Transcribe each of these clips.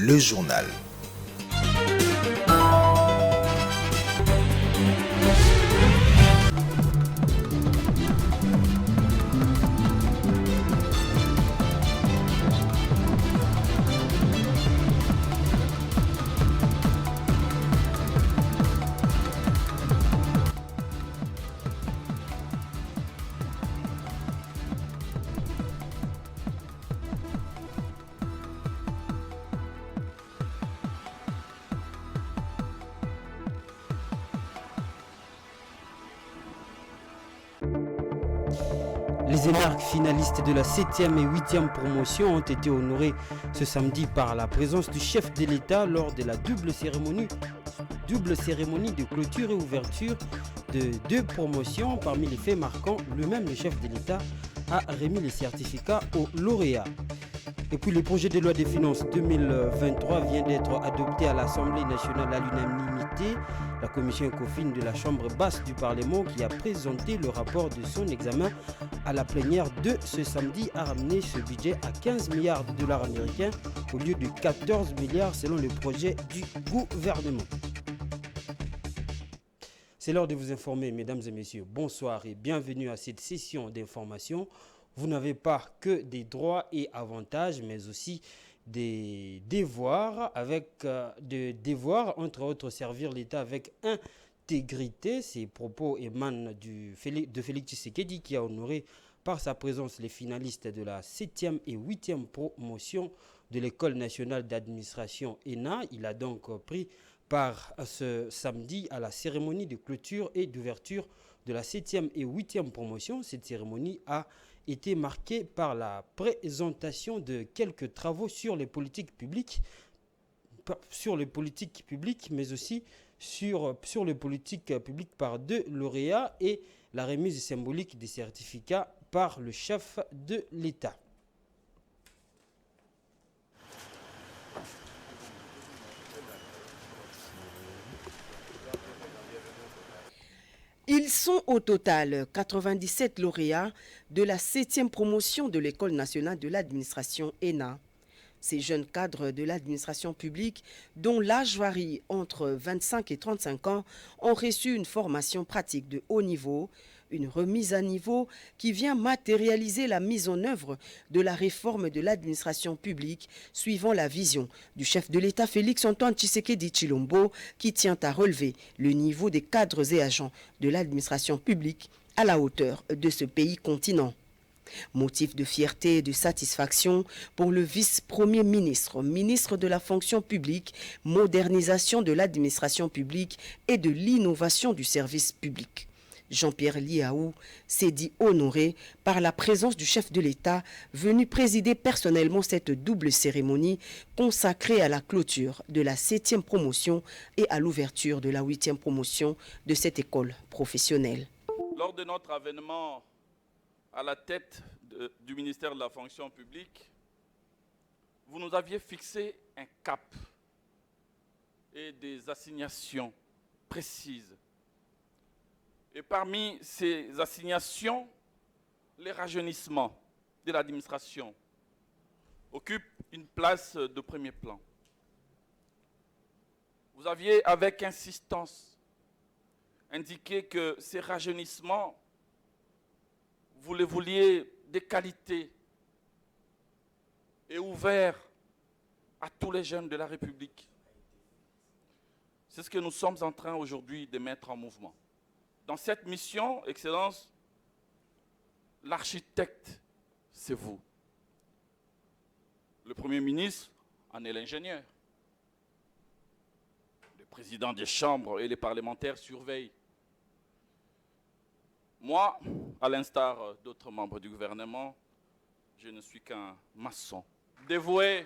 le journal. Les énarques finalistes de la 7e et 8e promotion ont été honorés ce samedi par la présence du chef de l'État lors de la double cérémonie de clôture et ouverture de 2 promotions. Parmi les faits marquants, le chef de l'État a remis les certificats aux lauréats. Et puis le projet de loi des finances 2023 vient d'être adopté à l'Assemblée nationale à l'unanimité. La commission ECOFIN de la Chambre basse du Parlement qui a présenté le rapport de son examen à la plénière de ce samedi a ramené ce budget à 15 milliards de dollars américains au lieu de 14 milliards selon le projet du gouvernement. C'est l'heure de vous informer, mesdames et messieurs. Bonsoir et bienvenue à cette session d'information. Vous n'avez pas que des droits et avantages, mais aussi des devoirs, entre autres servir l'État avec intégrité. Ces propos émanent de Félix Tshisekedi qui a honoré par sa présence les finalistes de la 7e et 8e promotion de l'École nationale d'administration ENA. Il a donc pris part ce samedi à la cérémonie de clôture et d'ouverture de la 7e et 8e promotion. Cette cérémonie a été marquée par la présentation de quelques travaux sur les politiques publiques, mais aussi sur les politiques publiques par 2 lauréats et la remise symbolique des certificats par le chef de l'État. Ils sont au total 97 lauréats de la 7e promotion de l'École nationale de l'administration ENA. Ces jeunes cadres de l'administration publique, dont l'âge varie entre 25 et 35 ans, ont reçu une formation pratique de haut niveau, une remise à niveau qui vient matérialiser la mise en œuvre de la réforme de l'administration publique suivant la vision du chef de l'État Félix-Antoine Tshisekedi Tshilombo qui tient à relever le niveau des cadres et agents de l'administration publique à la hauteur de ce pays continent. Motif de fierté et de satisfaction pour le vice-premier ministre, ministre de la fonction publique, modernisation de l'administration publique et de l'innovation du service public. Jean-Pierre Liaou s'est dit honoré par la présence du chef de l'État venu présider personnellement cette double cérémonie consacrée à la clôture de la 7e promotion et à l'ouverture de la 8e promotion de cette école professionnelle. Lors de notre avènement à la tête du ministère de la fonction publique, vous nous aviez fixé un cap et des assignations précises. Et parmi ces assignations, les rajeunissements de l'administration occupent une place de premier plan. Vous aviez avec insistance indiqué que ces rajeunissements, vous les vouliez de qualité et ouverts à tous les jeunes de la République. C'est ce que nous sommes en train aujourd'hui de mettre en mouvement. Dans cette mission, Excellence, l'architecte, c'est vous. Le Premier ministre en est l'ingénieur. Le président des chambres et les parlementaires surveillent. Moi, à l'instar d'autres membres du gouvernement, je ne suis qu'un maçon, dévoué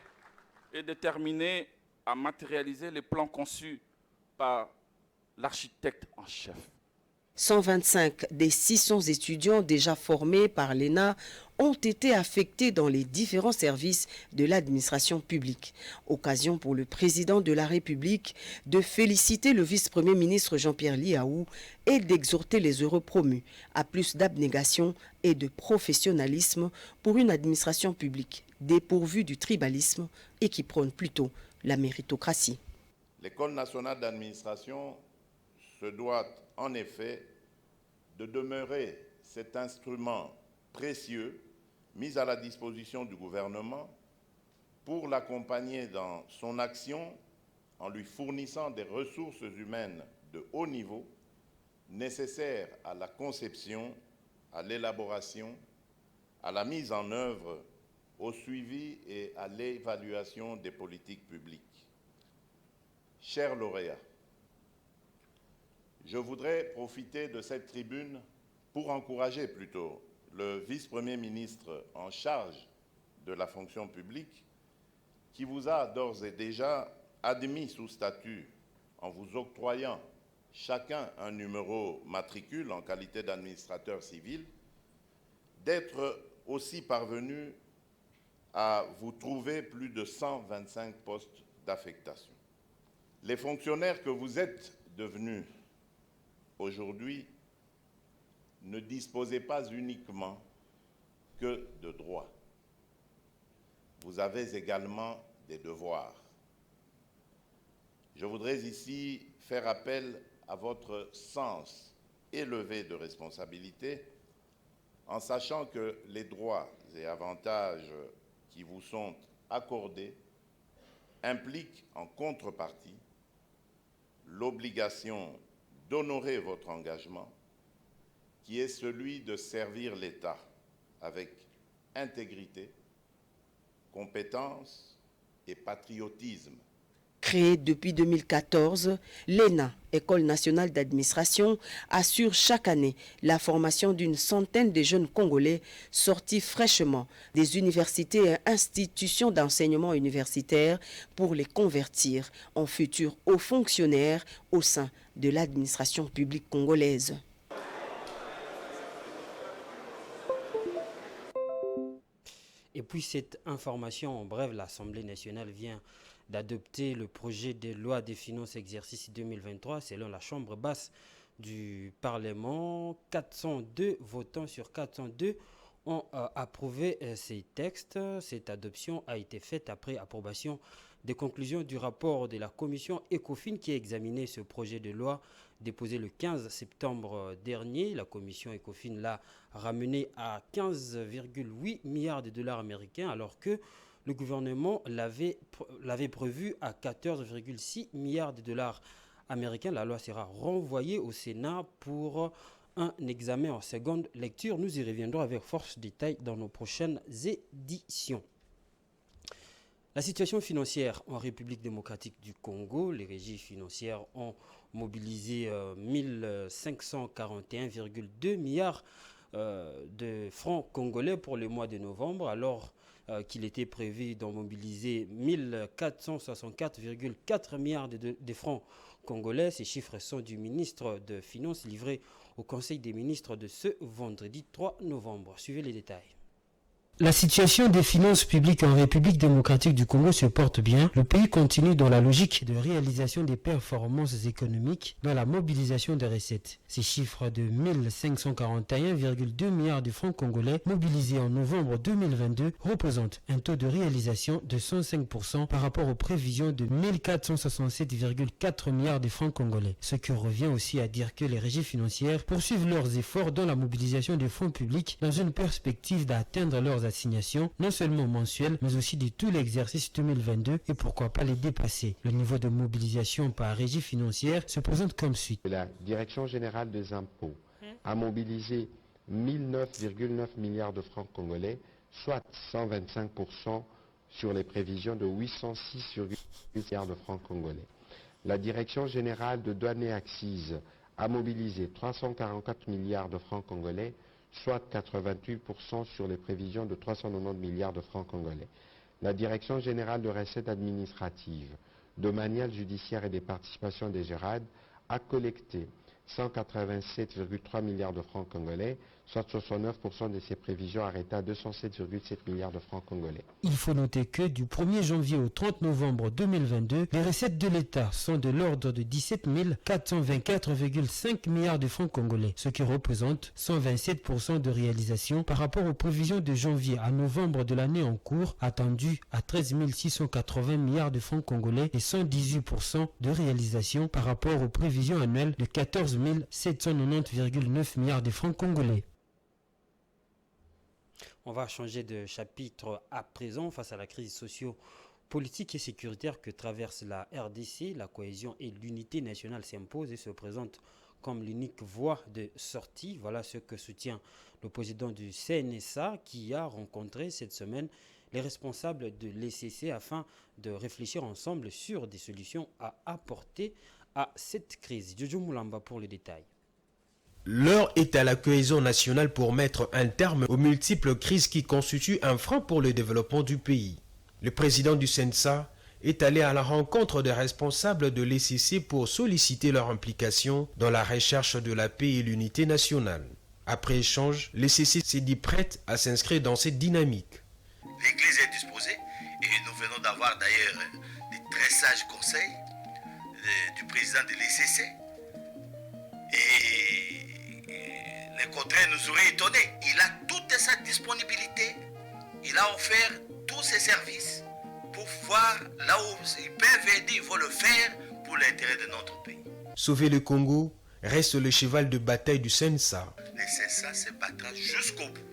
et déterminé à matérialiser les plans conçus par l'architecte en chef. 125 des 600 étudiants déjà formés par l'ENA ont été affectés dans les différents services de l'administration publique. Occasion pour le président de la République de féliciter le vice-premier ministre Jean-Pierre Liaou et d'exhorter les heureux promus à plus d'abnégation et de professionnalisme pour une administration publique dépourvue du tribalisme et qui prône plutôt la méritocratie. L'École nationale d'administration se doit en effet de demeurer cet instrument précieux mis à la disposition du gouvernement pour l'accompagner dans son action en lui fournissant des ressources humaines de haut niveau nécessaires à la conception, à l'élaboration, à la mise en œuvre, au suivi et à l'évaluation des politiques publiques. Chers lauréats, je voudrais profiter de cette tribune pour encourager plutôt le vice-premier ministre en charge de la fonction publique qui vous a d'ores et déjà admis sous statut en vous octroyant chacun un numéro matricule en qualité d'administrateur civil, d'être aussi parvenu à vous trouver plus de 125 postes d'affectation. Les fonctionnaires que vous êtes devenus aujourd'hui ne disposez pas uniquement que de droits. Vous avez également des devoirs. Je voudrais ici faire appel à votre sens élevé de responsabilité en sachant que les droits et avantages qui vous sont accordés impliquent en contrepartie l'obligation d'honorer votre engagement qui est celui de servir l'État avec intégrité, compétence et patriotisme. Créée depuis 2014, l'ENA, École nationale d'administration, assure chaque année la formation d'une centaine de jeunes Congolais sortis fraîchement des universités et institutions d'enseignement universitaire pour les convertir en futurs hauts fonctionnaires au sein de l'administration publique congolaise. Et puis cette information, en bref, l'Assemblée nationale vient d'adopter le projet de loi des finances exercice 2023 selon la Chambre basse du Parlement. 402 votants sur 402 ont approuvé ces textes. Cette adoption a été faite après approbation des conclusions du rapport de la commission ECOFIN qui a examiné ce projet de loi déposé le 15 septembre dernier. La commission ECOFIN l'a ramené à 15,8 milliards de dollars américains alors que le gouvernement l'avait prévu à 14,6 milliards de dollars américains. La loi sera renvoyée au Sénat pour un examen en seconde lecture. Nous y reviendrons avec force détail dans nos prochaines éditions. La situation financière en République démocratique du Congo, les régies financières ont mobilisé 1541,2 milliards de francs congolais pour le mois de novembre, alors qu'il était prévu d'en mobiliser 1464,4 milliards de francs congolais. Ces chiffres sont du ministre des Finances livrés au Conseil des ministres de ce vendredi 3 novembre. Suivez les détails. La situation des finances publiques en République démocratique du Congo se porte bien. Le pays continue dans la logique de réalisation des performances économiques dans la mobilisation des recettes. Ces chiffres de 1541,2 milliards de francs congolais mobilisés en novembre 2022 représentent un taux de réalisation de 105% par rapport aux prévisions de 1467,4 milliards de francs congolais. Ce qui revient aussi à dire que les régies financières poursuivent leurs efforts dans la mobilisation des fonds publics dans une perspective d'atteindre leurs assignations, non seulement mensuelles, mais aussi de tout l'exercice 2022 et pourquoi pas les dépasser. Le niveau de mobilisation par régie financière se présente comme suit. La Direction générale des impôts a mobilisé 1009,9 milliards de francs congolais, soit 125% sur les prévisions de 806,8 milliards de francs congolais. La Direction générale de douane et accises a mobilisé 344 milliards de francs congolais, soit 88% sur les prévisions de 390 milliards de francs congolais. La Direction générale de recettes administratives, domaniales, judiciaires et des participations des GERAD a collecté 187,3 milliards de francs congolais, soit 69% de ces prévisions arrêtées à 207,7 milliards de francs congolais. Il faut noter que du 1er janvier au 30 novembre 2022, les recettes de l'État sont de l'ordre de 17 424,5 milliards de francs congolais, ce qui représente 127% de réalisation par rapport aux prévisions de janvier à novembre de l'année en cours, attendues à 13 680 milliards de francs congolais et 118% de réalisation par rapport aux prévisions annuelles de 14 790,9 milliards de francs congolais. On va changer de chapitre à présent face à la crise socio-politique et sécuritaire que traverse la RDC. La cohésion et l'unité nationale s'imposent et se présentent comme l'unique voie de sortie. Voilà ce que soutient le président du CNSA qui a rencontré cette semaine les responsables de l'ECC afin de réfléchir ensemble sur des solutions à apporter à cette crise. Jojo Moulamba pour les détails. L'heure est à la cohésion nationale pour mettre un terme aux multiples crises qui constituent un frein pour le développement du pays. Le président du CNSA est allé à la rencontre des responsables de l'ECC pour solliciter leur implication dans la recherche de la paix et l'unité nationale. Après échange, l'ECC s'est dit prête à s'inscrire dans cette dynamique. L'Église est disposée et nous venons d'avoir d'ailleurs des très sages conseils du président de l'ECC. Et le contraire nous aurait étonnés. Il a toute sa disponibilité. Il a offert tous ses services pour voir là où ils peuvent aider, il faut le faire pour l'intérêt de notre pays. Sauver le Congo reste le cheval de bataille du CNSA. Le CNSA se battra jusqu'au bout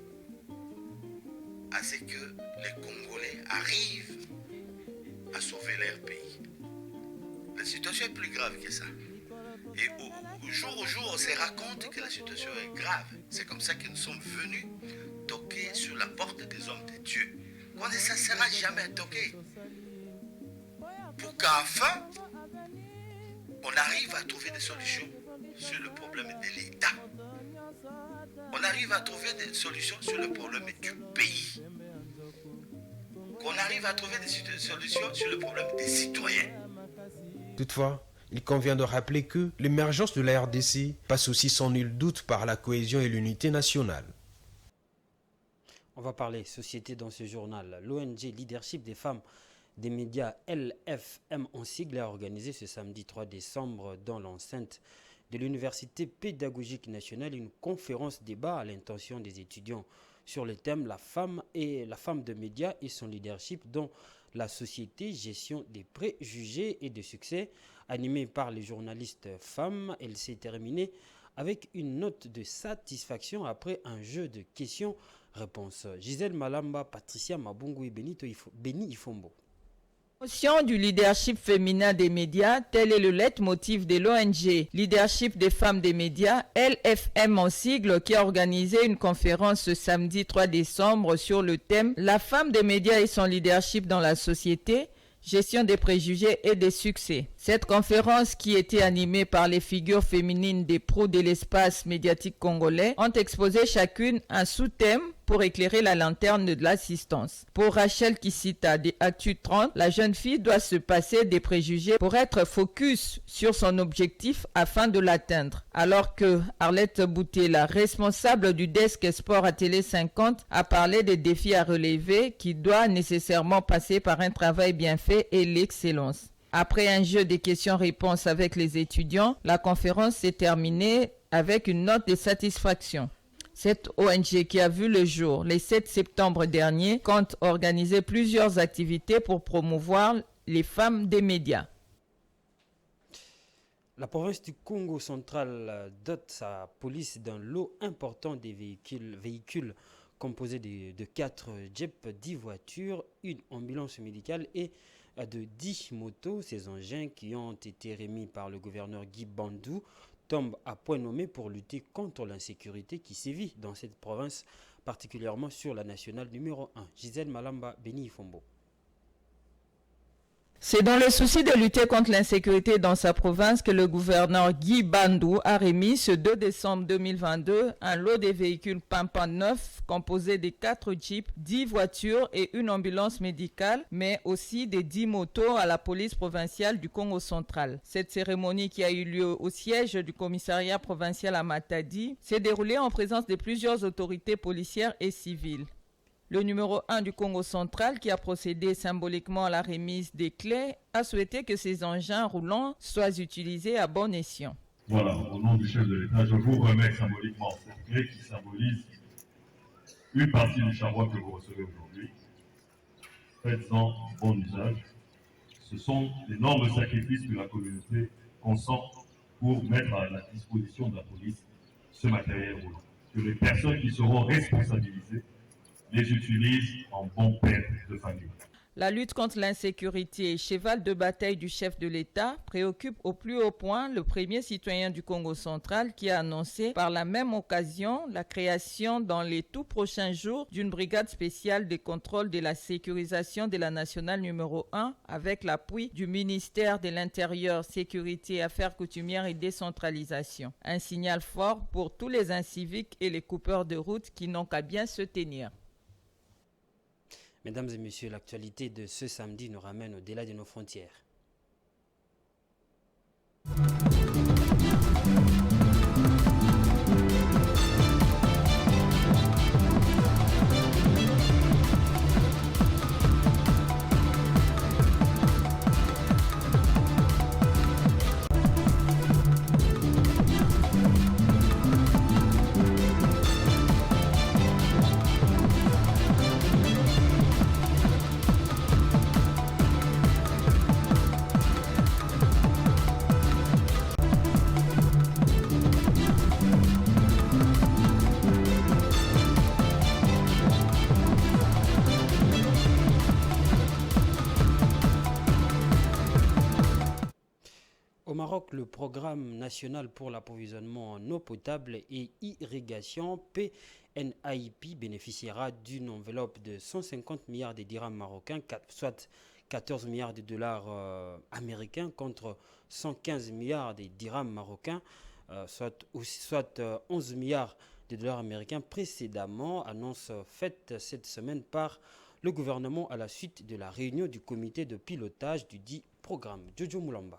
à ce que les Congolais arrivent à sauver leur pays. La situation est plus grave que ça. Et au jour on se raconte que la situation est grave. C'est comme ça que nous sommes venus toquer sur la porte des hommes de Dieu. Qu'on ne cessera jamais à toquer. Pour qu'enfin, on arrive à trouver des solutions sur le problème de l'État. On arrive à trouver des solutions sur le problème du pays. Qu'on arrive à trouver des solutions sur le problème des citoyens. Toutefois, il convient de rappeler que l'émergence de la RDC passe aussi sans nul doute par la cohésion et l'unité nationale. On va parler société dans ce journal. L'ONG Leadership des femmes des médias LFM en sigle a organisé ce samedi 3 décembre dans l'enceinte de l'Université pédagogique nationale une conférence débat à l'intention des étudiants sur le thème la femme de médias et son leadership dans la société, gestion des préjugés et de succès. Animée par les journalistes femmes, elle s'est terminée avec une note de satisfaction après un jeu de questions-réponses. Gisèle Malamba, Patricia Mabungu et Béni Ifombo. Promotion du leadership féminin des médias, tel est le leitmotiv de l'ONG Leadership des femmes des médias, LFM en sigle, qui a organisé une conférence ce samedi 3 décembre sur le thème « La femme des médias et son leadership dans la société ». Gestion des préjugés et des succès. Cette conférence, qui était animée par les figures féminines des pros de l'espace médiatique congolais, ont exposé chacune un sous-thème pour éclairer la lanterne de l'assistance. Pour Rachel Kissita de Actu 30, la jeune fille doit se passer des préjugés pour être focus sur son objectif afin de l'atteindre. Alors que Arlette Boutela, responsable du desk sport à Télé 50, a parlé des défis à relever qui doivent nécessairement passer par un travail bien fait et l'excellence. Après un jeu de questions-réponses avec les étudiants, la conférence s'est terminée avec une note de satisfaction. Cette ONG qui a vu le jour le 7 septembre dernier compte organiser plusieurs activités pour promouvoir les femmes des médias. La province du Congo central dote sa police d'un lot important des véhicules composés de 4 jeeps, 10 voitures, une ambulance médicale et de 10 motos. Ces engins qui ont été remis par le gouverneur Guy Bandou tombent à point nommé pour lutter contre l'insécurité qui sévit dans cette province, particulièrement sur la nationale numéro 1. Gisèle Malamba, Béni Ifombo. C'est dans le souci de lutter contre l'insécurité dans sa province que le gouverneur Guy Bandou a remis ce 2 décembre 2022 un lot de véhicules Pampa neufs composé de 4 jeeps, 10 voitures et une ambulance médicale, mais aussi des 10 motos à la police provinciale du Congo central. Cette cérémonie qui a eu lieu au siège du commissariat provincial à Matadi s'est déroulée en présence de plusieurs autorités policières et civiles. Le numéro 1 du Congo central, qui a procédé symboliquement à la remise des clés, a souhaité que ces engins roulants soient utilisés à bon escient. Voilà, au nom du chef de l'État, je vous remets symboliquement cette clé qui symbolise une partie du charroi que vous recevez aujourd'hui. Faites-en bon usage. Ce sont d'énormes sacrifices que la communauté consent pour mettre à la disposition de la police ce matériel roulant. Que les personnes qui seront responsabilisées les utilisent en bon père de famille. La lutte contre l'insécurité, cheval de bataille du chef de l'État, préoccupe au plus haut point le premier citoyen du Congo central qui a annoncé par la même occasion la création dans les tout prochains jours d'une brigade spéciale de contrôle de la sécurisation de la nationale numéro 1 avec l'appui du ministère de l'Intérieur, Sécurité, Affaires coutumières et décentralisation. Un signal fort pour tous les inciviques et les coupeurs de route qui n'ont qu'à bien se tenir. Mesdames et messieurs, l'actualité de ce samedi nous ramène au-delà de nos frontières. Au Maroc, le Programme national pour l'approvisionnement en eau potable et irrigation PNAIP bénéficiera d'une enveloppe de 150 milliards de dirhams marocains, soit 14 milliards de dollars américains contre 115 milliards de dirhams marocains, soit 11 milliards de dollars américains précédemment, annonce faite cette semaine par le gouvernement à la suite de la réunion du comité de pilotage du dit programme. Jojo Moulamba.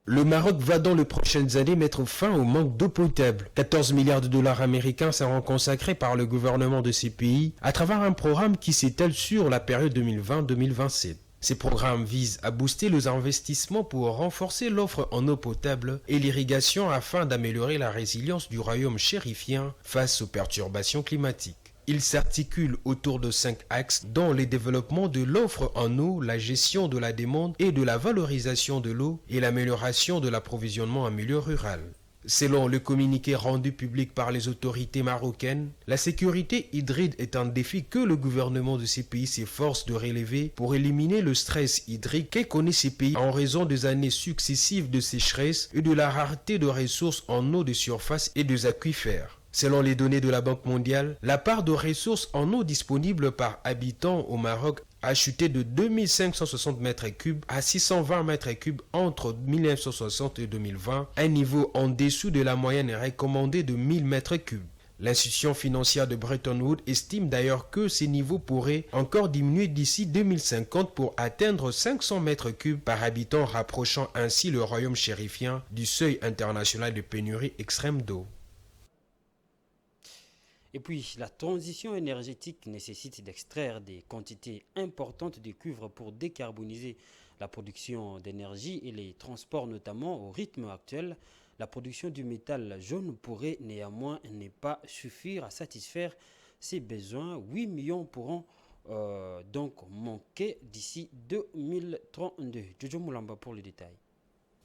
Le Maroc va dans les prochaines années mettre fin au manque d'eau potable. 14 milliards de dollars américains seront consacrés par le gouvernement de ces pays à travers un programme qui s'étale sur la période 2020-2027. Ces programmes visent à booster les investissements pour renforcer l'offre en eau potable et l'irrigation afin d'améliorer la résilience du royaume chérifien face aux perturbations climatiques. Il s'articule autour de 5 axes dont les développements de l'offre en eau, la gestion de la demande et de la valorisation de l'eau et l'amélioration de l'approvisionnement en milieu rural. Selon le communiqué rendu public par les autorités marocaines, la sécurité hydrique est un défi que le gouvernement de ces pays s'efforce de relever pour éliminer le stress hydrique que connaissent ces pays en raison des années successives de sécheresse et de la rareté de ressources en eau de surface et des aquifères. Selon les données de la Banque mondiale, la part de ressources en eau disponible par habitant au Maroc a chuté de 2560 m3 à 620 m3 entre 1960 et 2020, un niveau en dessous de la moyenne recommandée de 1000 m3. L'institution financière de Bretton Woods estime d'ailleurs que ces niveaux pourraient encore diminuer d'ici 2050 pour atteindre 500 m3 par habitant, rapprochant ainsi le royaume chérifien du seuil international de pénurie extrême d'eau. Et puis, la transition énergétique nécessite d'extraire des quantités importantes de cuivre pour décarboniser la production d'énergie et les transports notamment. Au rythme actuel, la production du métal jaune pourrait néanmoins ne pas suffire à satisfaire ces besoins. 8 millions pourront donc manquer d'ici 2032. Jojo Moulamba pour les détails.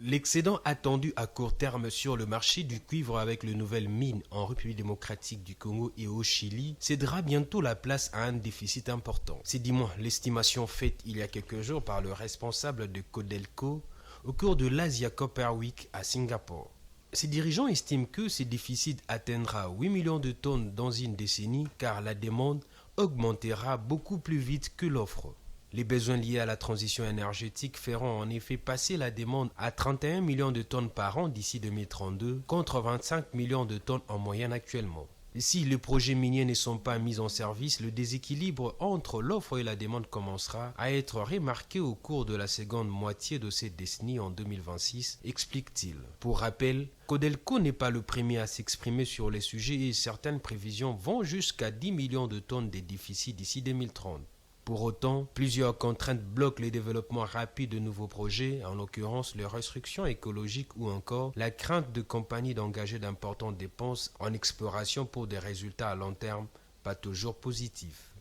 L'excédent attendu à court terme sur le marché du cuivre avec les nouvelles mines en République démocratique du Congo et au Chili cédera bientôt la place à un déficit important. C'est du moins l'estimation faite il y a quelques jours par le responsable de Codelco au cours de l'Asia Copper Week à Singapour. Ces dirigeants estiment que ce déficit atteindra 8 millions de tonnes dans une décennie car la demande augmentera beaucoup plus vite que l'offre. Les besoins liés à la transition énergétique feront en effet passer la demande à 31 millions de tonnes par an d'ici 2032, contre 25 millions de tonnes en moyenne actuellement. Si les projets miniers ne sont pas mis en service, le déséquilibre entre l'offre et la demande commencera à être remarqué au cours de la seconde moitié de cette décennie en 2026, explique-t-il. Pour rappel, Codelco n'est pas le premier à s'exprimer sur les sujets et certaines prévisions vont jusqu'à 10 millions de tonnes de déficit d'ici 2030. Pour autant, plusieurs contraintes bloquent le développement rapide de nouveaux projets, en l'occurrence les restrictions écologiques ou encore la crainte de compagnies d'engager d'importantes dépenses en exploration pour des résultats à long terme pas toujours positifs.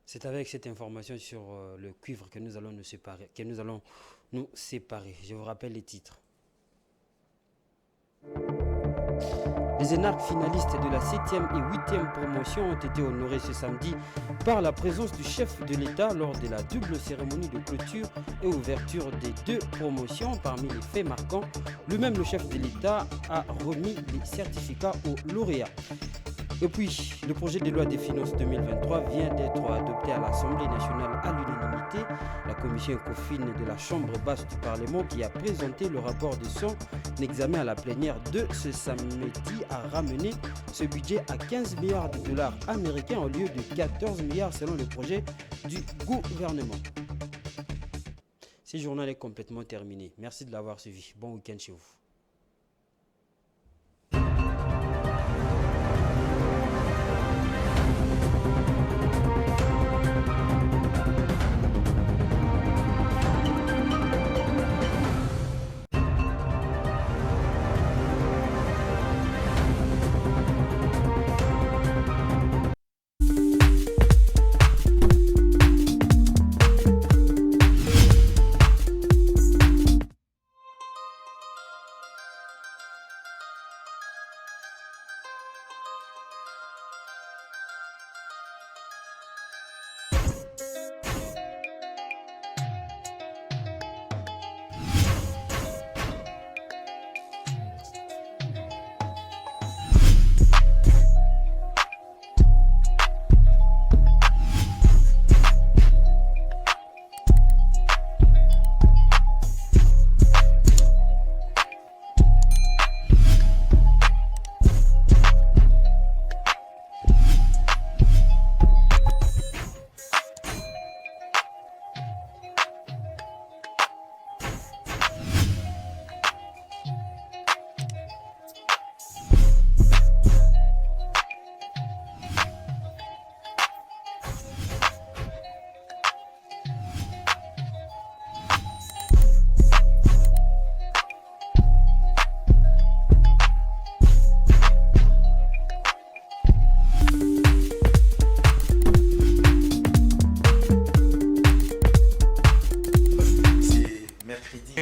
C'est avec cette information sur le cuivre que nous allons nous séparer. Je vous rappelle les titres. Les énarques finalistes de la 7e et 8e promotion ont été honorés ce samedi par la présence du chef de l'État lors de la double cérémonie de clôture et ouverture des deux promotions. Parmi les faits marquants, le chef de l'État a remis les certificats aux lauréats. Et puis, le projet de loi des finances 2023 vient d'être adopté à l'Assemblée nationale à l'unanimité. La commission ECOFIN de la Chambre basse du Parlement qui a présenté le rapport de son examen à la plénière de ce samedi a ramené ce budget à 15 milliards de dollars américains au lieu de 14 milliards selon le projet du gouvernement. Ce journal est complètement terminé. Merci de l'avoir suivi. Bon week-end chez vous.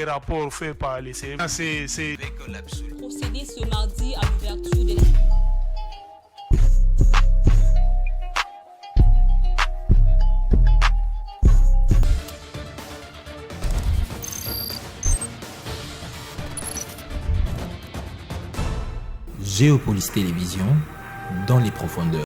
Rapport fait par les CM. C'est procédé ce mardi à l'ouverture de Géopolis Télévision dans les profondeurs.